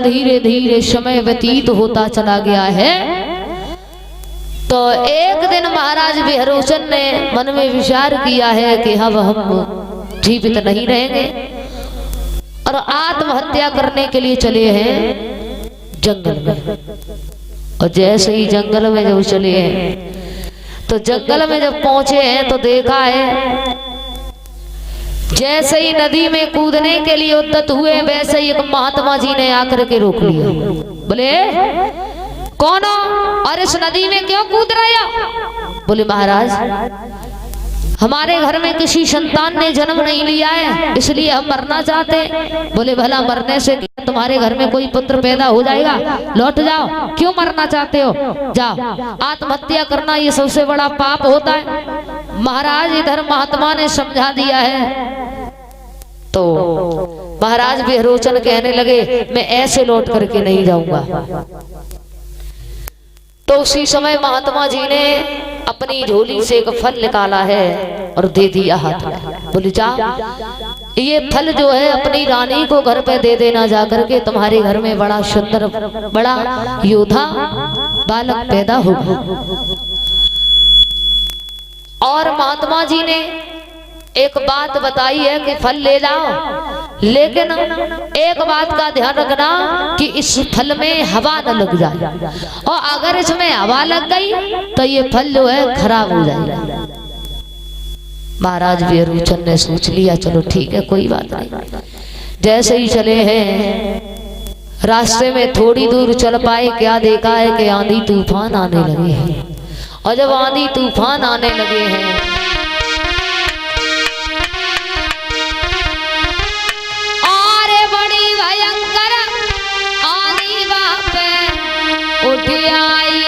धीरे धीरे समय व्यतीत होता चला गया है। तो एक दिन महाराज बिहरोचन ने मन में विचार किया है कि अब हम जीवित नहीं रहेंगे और आत्महत्या करने के लिए चले हैं जंगल में। और जैसे ही जंगल में जब चले हैं तो जंगल में जब पहुंचे हैं तो देखा है जैसे ही नदी में कूदने के लिए उद्यत हुए वैसे ही एक महात्मा जी ने आकर के रोक लिया। बोले कौन हो और इस नदी में क्यों कूद रहे हो? बोले महाराज हमारे घर में किसी संतान ने जन्म नहीं लिया है इसलिए हम मरना चाहते हैं। बोले भला मरने से तुम्हारे घर में कोई पुत्र पैदा हो जाएगा? लौट जाओ, क्यों मरना चाहते हो? जाओ, आत्महत्या करना ये सबसे बड़ा पाप होता है। महाराज इधर महात्मा ने समझा दिया है। तो महाराज बिहरोचन कहने लगे मैं ऐसे लौट करके नहीं जाऊंगा। तो उसी समय महात्मा जी ने अपनी झोली से एक फल निकाला है और दे दिया हाथ में। बोले जा ये फल जो है अपनी रानी को घर पे दे देना जाकर के, तुम्हारे घर में बड़ा सुंदर बड़ा योद्धा बालक पैदा होगा। और महात्मा जी ने एक बात बताई है कि फल ले जाओ, लेकिन एक बात का ध्यान रखना कि इस फल में हवा न लग जाए, और अगर इसमें हवा लग गई तो ये फल जो है खराब हो जाएगा। महाराज बिहरोचन ने सोच लिया चलो ठीक है कोई बात नहीं। जैसे ही चले हैं रास्ते में थोड़ी दूर चल पाए क्या देखा है कि आंधी तूफान आने लगे हैं। और जब आंधी तूफान आने लगे हैं और बड़ी भयंकर आंधी वहां पे उठ आई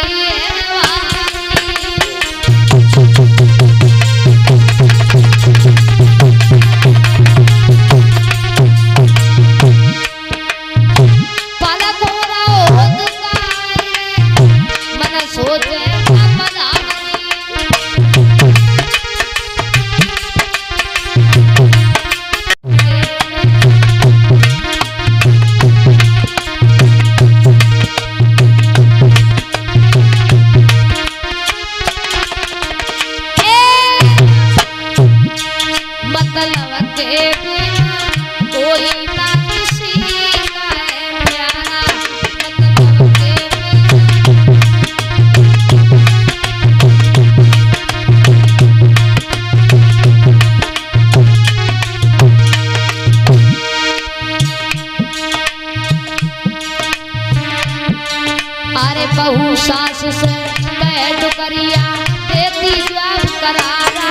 बहू सास से बैठ करिया देती जवाब करारा।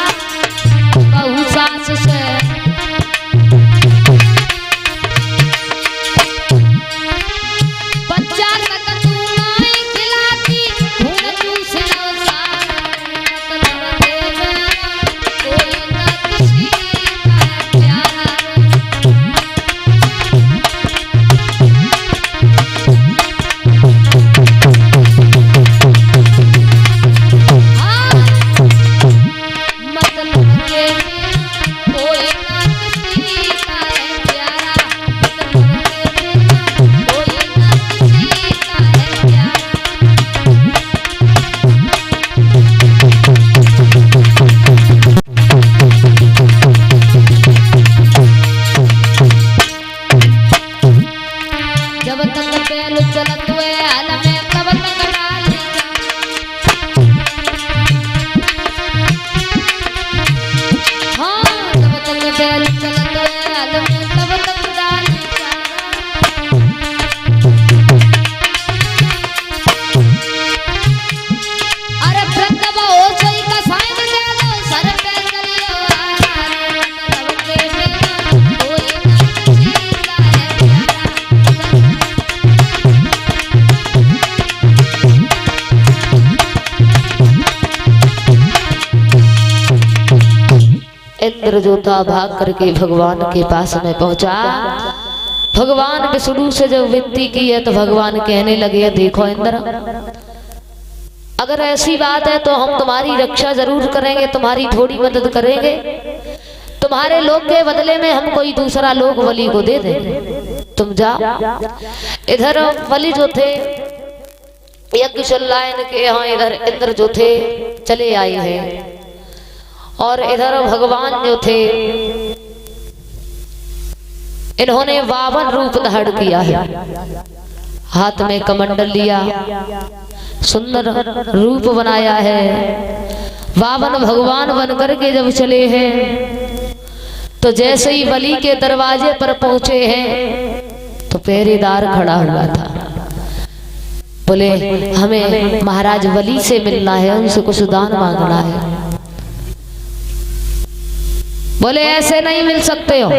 बहू सास से बच्चा तक तू नहीं खिलाती भूल जूस ना कोई ना किसी का प्यारा। मतलब के कोई इंद्र जो था भाग करके भगवान के पास में पहुंचा। भगवान विष्णु से जब विनती की है तो भगवान कहने लगे, देखो इंद्र, अगर ऐसी बात है तो हम तुम्हारी रक्षा जरूर करेंगे, तुम्हारी थोड़ी मदद करेंगे। तुम्हारे लोक के बदले में हम कोई दूसरा लोक बलि को दे देंगे, तुम जाओ। इधर बलि जो थे यज्ञशालायन के यहाँ, इधर इंद्र जो थे चले आए हैं, और इधर भगवान जो थे इन्होंने 52 रूप धारण किया है। हाथ में कमंडल लिया, सुंदर रूप बनाया है। 52 भगवान बनकर के जब चले हैं तो जैसे ही बलि के दरवाजे पर पहुंचे हैं तो पहरेदार खड़ा हुआ था। बोले, हमें महाराज बलि से मिलना है, उनसे कुछ दान मांगना है। बोले, ऐसे नहीं मिल सकते हो।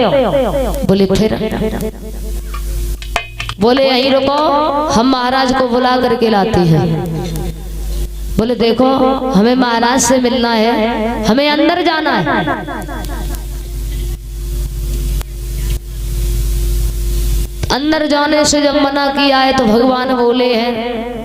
बोले, फिर? बोले, यहीं रुको, हम महाराज को बुला करके लाते हैं। बोले, देखो, हमें महाराज से मिलना है, हमें अंदर जाना है। अंदर जाने से जब मना किया है तो भगवान बोले हैं,